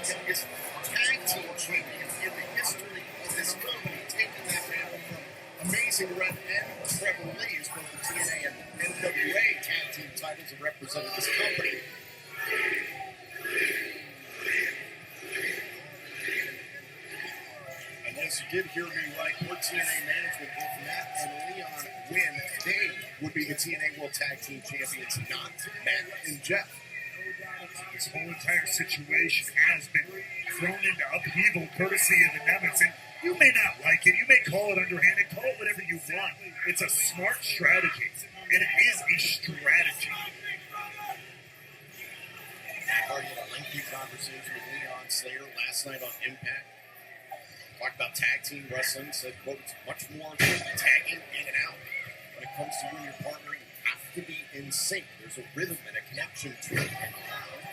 youngest tag team champion in the history of this company, taking that mantle from Amazing Red and Trevor Lee, as both the TNA and NWA tag team titles have represented this company. And yes, you did hear me right. For TNA management, if Matt and Leon win, they would be the TNA World Tag Team Champions, not Matt and Jeff. This whole entire situation has been thrown into upheaval courtesy of the Nemeths, and you may not like it, you may call it underhanded, call it whatever you want. It's a smart strategy, and it is a strategy. Hardy had a lengthy conversation with Leon Slater last night on Impact. Talked about tag team wrestling, said, quote, it's much more than tagging in and out. When it comes to you and your partner, you have to be in sync. There's a rhythm and a connection to it.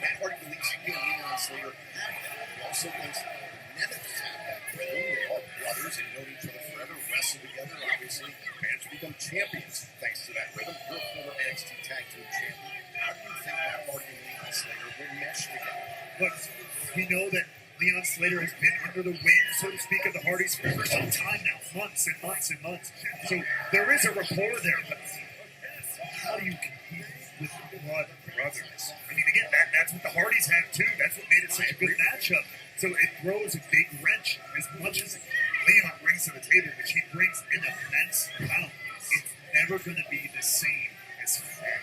Matt Hardy believes he and Leon Slater have that. He also thinks the Nemeths have that rhythm. They are brothers and know each other forever, wrestle together. Obviously, managed to become champions thanks to that rhythm. You're a former NXT Tag Team Champion. How do you think Matt Hardy and Leon Slater will mesh together? Look, we know that Leon Slater has been under the wing, so to speak, of the Hardys for some time now, months and months and months. So there is a rapport there, but how do you compete with blood brothers? I mean, again, that's what the Hardys have too. That's what made it such a good matchup. So it throws a big wrench. As much as Leon brings to the table, which he brings an immense amount, it's never going to be the same as Fred.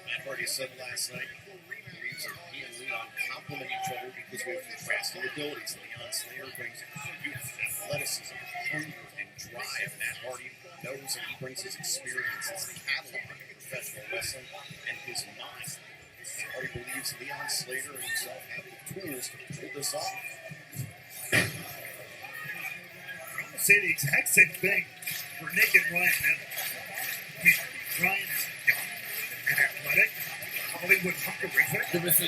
Matt Hardy said last night, believes that he and Leon complement each other because we have contrasting abilities. Leon Slater brings youth, athleticism, hunger, and drive. Matt Hardy knows that he brings his experience, his catalog of professional wrestling, and his mind. Matt Hardy believes Leon Slater and himself have the tools to pull this off. I'm going to say the exact same thing for Nick and Ryan Nemeth. I mean, Ryan is young and athletic, Hollywood hungry. Du bist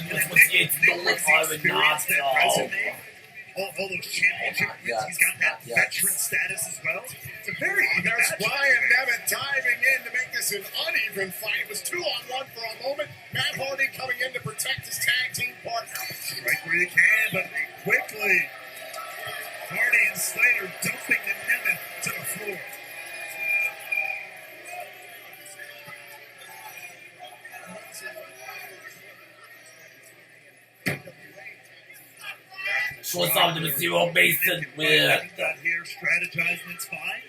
jetzt doof, halbe Nase auf. All those championship wins. He's got that veteran status as well. It's a very even There's matchup. Ryan Nemeth diving in to make this an uneven fight. It was 2-on-1 for a moment. Matt Hardy coming in to protect his tag team partner. Right where you can, but quickly, Hardy and Slater dumping the Nemeth to the floor. What's up to the zero basin with? Got here, strategizing, it's fine.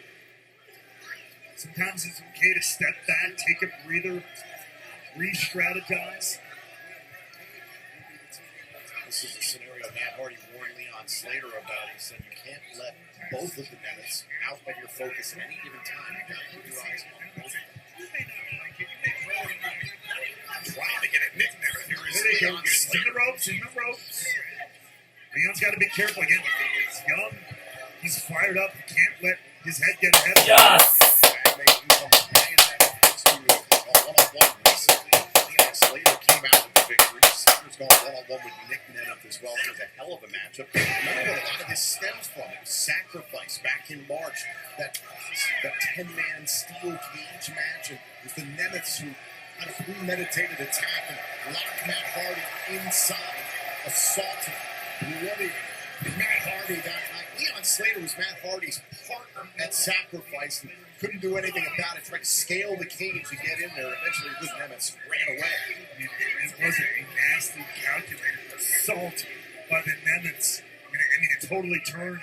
Sometimes it's okay to step back, take a breather, re-strategize. This is a scenario Matt Hardy warned Leon Slater about. He said you can't let both of the Nemeths outlet your focus at any given time. You got to keep your eyes on both of them. Trying to get at Nick Nemeth. Here is Leon Slater. In the ropes. Leon's got to be careful again. He's young. He's fired up. He can't let his head get ahead. Yes! One-on-one recently. Leon Slater came out with the victory. Slater's gone one-on-one with Nick Nemeth as well. It was a hell of a matchup. Remember where a lot of this stems from? It was Sacrifice back in March. That 10-man steel cage match. And it was the Nemeths who had a premeditated attack and locked Matt Hardy inside, assaulted, bloodied Matt Hardy that night. Leon Slater was Matt Hardy's partner at Sacrifice and couldn't do anything about it. Tried to scale the cage to get in there. Eventually, the Nemeths ran away. It wasn't a nasty, calculated assault by the Nemeths. I mean, it totally turned,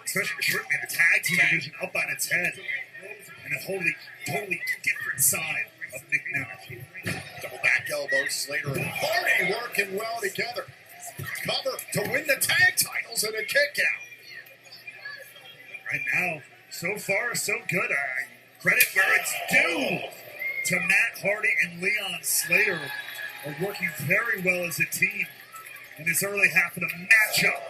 especially the tag team division, up on its head. And a totally different side of Nick Nemeth. Double back elbow, Slater and Hardy working well together. Cover to win the tag titles and a kick out. Right now, so far, so good. Credit where it's due to Matt Hardy and Leon Slater are working very well as a team in this early half of the matchup.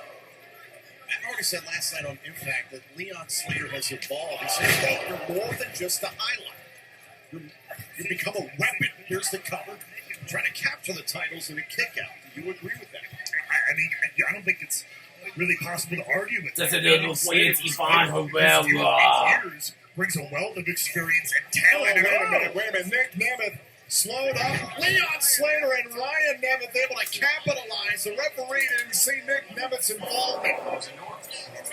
Matt Hardy said last night on Impact that Leon Slater has evolved. He said, hey, you're more than just a highlight. You become a weapon. Here's the cover. Trying to capture the titles and a kick out. Do you agree with that? I mean, I don't think it's really possible to argue with Das that. ist ja nur vor jetzt Ivan However. Years brings a wealth of experience and talent. Wait a minute. Nick Nemeth Slowed up. Leon Slater and Ryan Nemeth able to capitalize. The referee didn't see Nick Nemeth's involvement.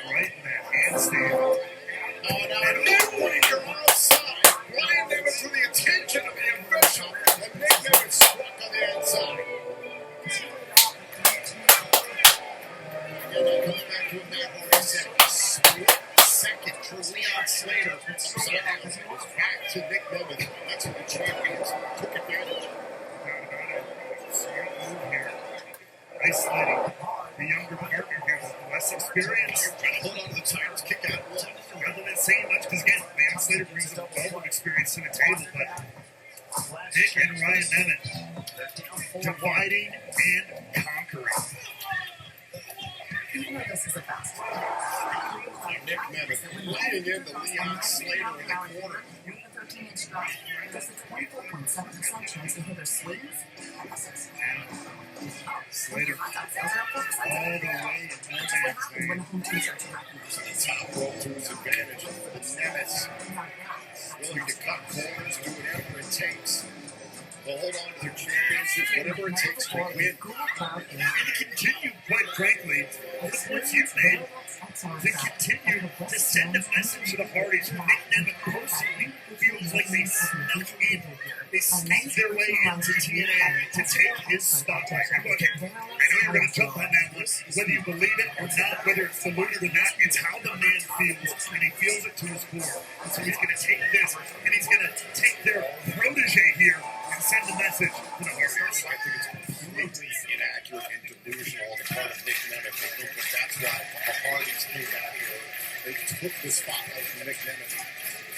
Right in that handstand. Oh, now Neckbreaker outside. Ryan Nemeth to the attention of the official. And Nick Nemeth struck on the outside. And that comes back to a Matt Hardy said a split second for Leon Slater. So now it was back to Nick Nemeth. That's what the champions took advantage of. Smart move here. Isolating the younger partner here with less experience. Trying to hold on to the titles, kick out one. Rather than saying much, because again, Leon Slater brings a wealth of experience to the table, but Nick and Ryan Nemeth dividing and conquering. Even though this is a fast one, Nick Nemeth leading into Leon Slater in the corner. the 13-inch drive, there's a 24.7% chance to hit her swings and misses. Slater all the way in no man's When land. the home teams are too The top rope to his advantage. The Nemeth willing to cut corners, do whatever it takes. They'll hold on to their championships, whatever it takes to win. And to continue, quite frankly, the points you've made, to continue to send a message to the Hardys who Nick Nemeth personally feels like they snuck in. They sneaked their way into TNA to take his spotlight. Okay, I know you're going to jump on that one, whether you believe it or not, whether it's diluted or not, it's how the man feels, and he feels it to his core. And so he's going to take this, and he's going to take their protege here and send a message to the Hardys. I think it's completely inaccurate and delusional on the part of Nick Nemeth. I think that that's why the Hardys came out here. They took the spotlight from Nick Nemeth.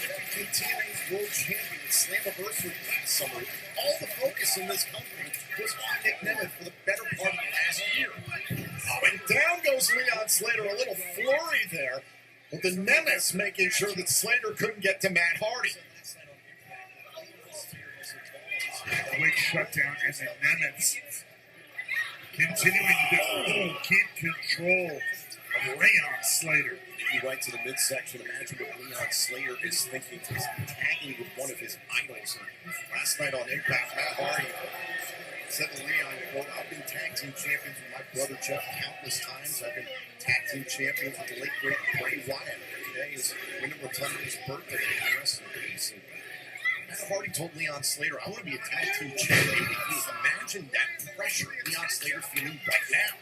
Became TNA's world champion at Slammiversary last summer. All the focus in this company was on Nick Nemeth for the better part of the last year. And down goes Leon Slater, a little flurry there, with the Nemeths making sure that Slater couldn't get to Matt Hardy. Quick shutdown, and the Nemeths continuing to keep control of Leon Slater. He went to the midsection. Imagine what Leon Slater is thinking. He's tagging with one of his idols. And last night on Impact, Matt Hardy said to Leon, quote, I've been tag team champion with my brother Jeff countless times. I've been tag team champion with the late great Bray Wyatt. Today is Wyndham Rotunda's birthday. Rest in peace. And Matt Hardy told Leon Slater, I want to be a tag team champion. Imagine that pressure Leon Slater feeling right now.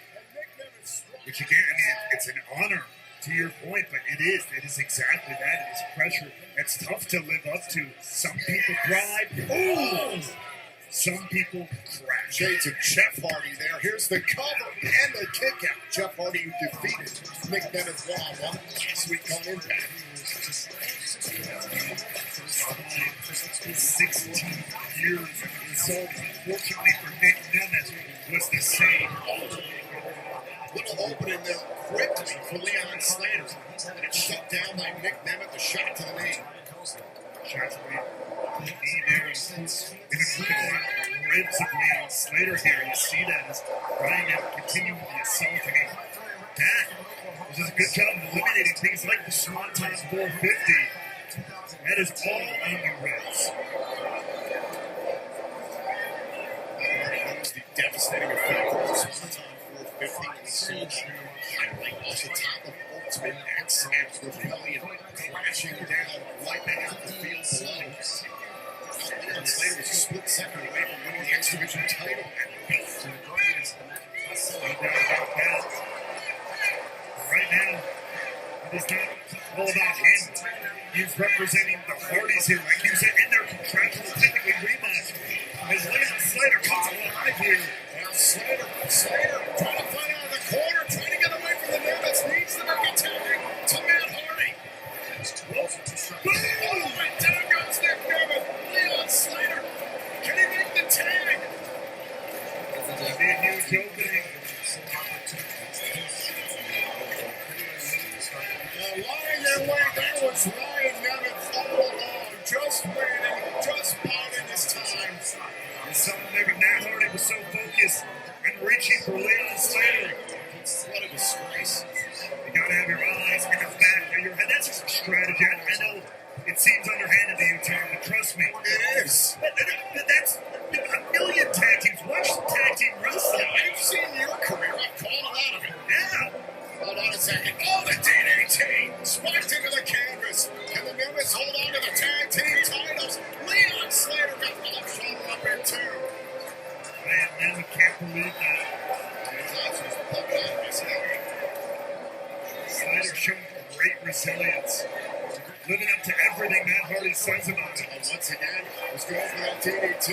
Which again, I mean, it's an honor to your point, but it is exactly that. It is pressure. It's tough to live up to. Some people thrive. Oh! Some people crash. Shades of Jeff Hardy there. Here's the cover and the kick out. Jeff Hardy who defeated Nick Nemeth one-on-one last week on Impact. 16 years, and the result, unfortunately for Nick Nemeth, was the same. Little opening there quickly for Leon Slater. And it's shut down by Nick Nemeth. A shot to the knee. Shot to the knee there. And it's looking at the ribs of Leon Slater here. You see that as Ryan Nemeth continuing the assault. I mean, that was a good job of eliminating things like the Swanton 450. That is all on the ribs. That was the devastating effect of the Swanton 450 when we saw that highlight off the top of Ultimate X after Rebellion crashing down, wiping out the field below. Leon Slater was a split second away from winning the X Division title at Belt. No doubt about that. Right now, it is not all about him. He's representing the Hardys here, like you said, in their contractual technically rematch. As Leon Slater comes alive here. Now Slater trying to find out in the corner, trying to get away from the Nemeths, needs to make a tag to Matt Hardy. Boom! And down goes Nick Nemeth. Leon Slater, can he make the tag? A huge opening. Lying their way, that was Ryan Nemeth all along, just waiting, just biding his time. And something there, but Matt Hardy was so focused and reaching for Leon Slater. What a disgrace. You gotta have your eyes in the back of your head. That's just a strategy. I know it seems underhanded to you, Tom, but trust me. It is. But that's Nemeth can't believe that. Slater showing great resilience. Living up to everything Matt Hardy says about him. And once again, was going for that DDT.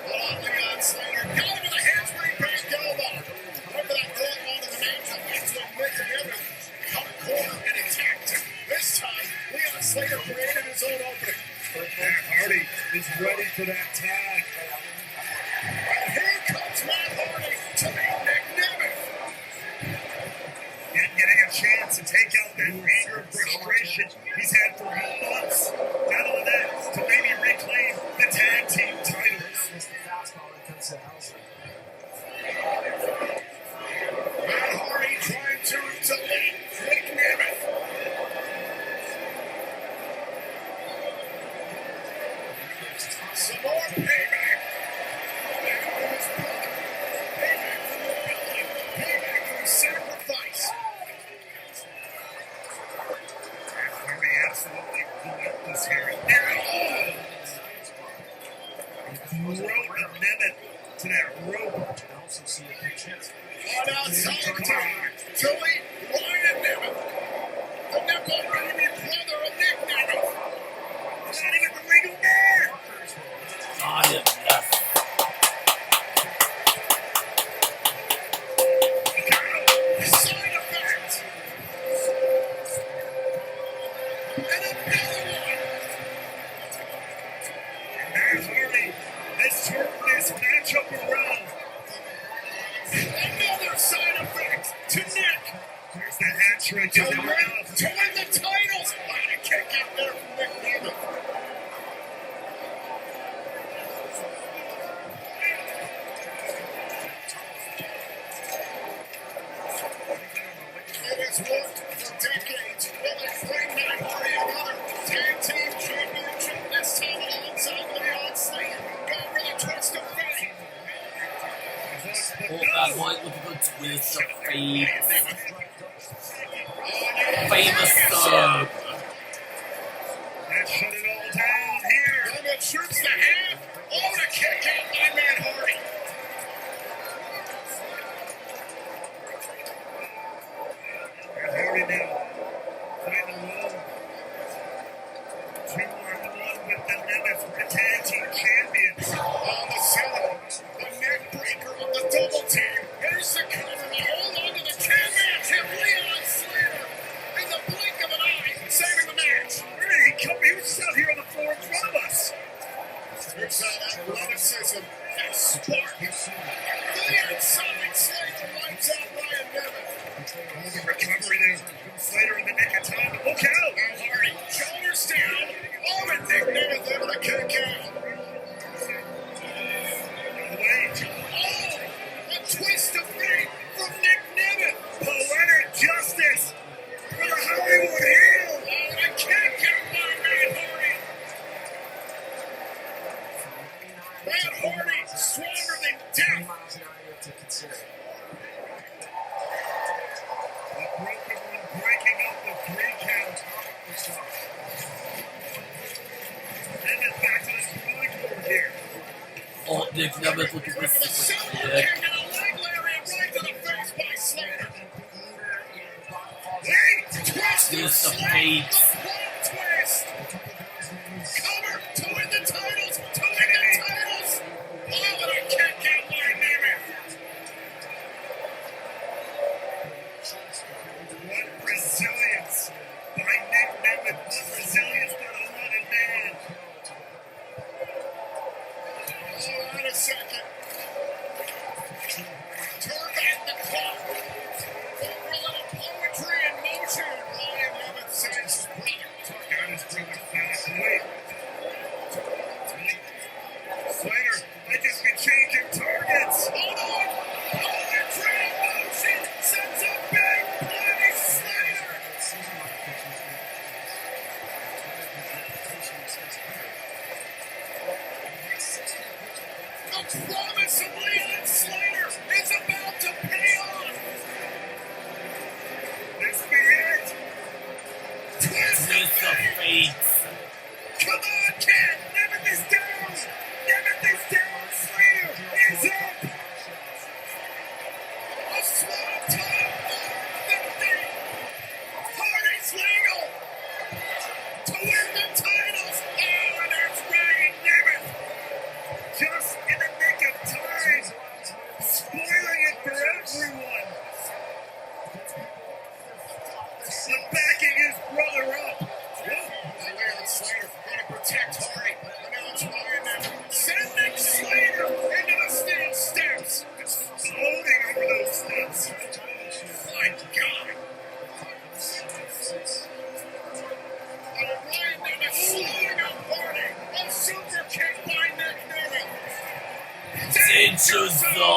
Hold on, Leon Slater. Got him with a handspring back elbow. Remember that going on in the matchup. That's what Mick and Evans cut a corner and attacked him. This time, Leon Slater created his own opening. Matt Hardy is ready for that tag. And here comes Matt Hardy to meet Nick Nemeth. And getting a chance to take out that anger and frustration he's had for months. Not only that, to maybe reclaim the tag team titles. Matt Hardy trying to delete Nick Nemeth. Some more payback. Payback from his brother. Payback from the building. Payback from sacrifice. Matt Hardy absolutely relentless here. Wrote a Nemeth to that rope. On outside time. Delete Ryan Nemeth. The nipple baby brother of Nick Nemeth. Not even the legal man. On him, yes. Side effect. And another one. Matt Hardy has turned this matchup around. Another side effect to Nick. There's the hat trick To in the win mouth. the titles. What a kick out there from Nick Nemeth. It has worked for decades. Will they bring Matt Hardy another tag team championship this time alongside Leon Slater? Go for the twist of fate. Oh, that might look a good twist of fate. Famous serve. That shut it all down here. Nemeth shoots the half. Oh, the kick out by Matt Hardy. Matt Hardy now fighting alone. 2-on-1 with the Nemeth for the tag team champions. On the center, the neck breaker of the double team. Here's the cover. And hold on to the canvas. Hit Leon Slater in the blink of an eye, saving the match. Where did he come? He was just out here on the floor in front of us. Here's that athleticism, that spark. The inside Slater wipes out Ryan Nemeth. Oh, the recovery there from Slater in the nick of time. Look out! And Hardy, shoulders down. Oh, and Nick Nemeth able to kick out. Wait. Oh, a twist of fate from Nick Nemeth. Poetic justice for the Hollywood Heel. Oh, and a kick out by Matt Hardy. Matt Hardy, stronger than death. The broken one breaking up the 3 count. Nemeth back to the drawing board here. Oh, Nick Nemeth looking for With a super silver kick. kick and a leg lariat right to the face by Slater. Wait! Twist Twist of Slater, fate. the plot twist. Cover to win the titles. To win the titles. Oh, and a kick out by Nemeth. What resilience by Nick Nemeth. What resilience by the Haunted Man. Hold on a second.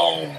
Oh,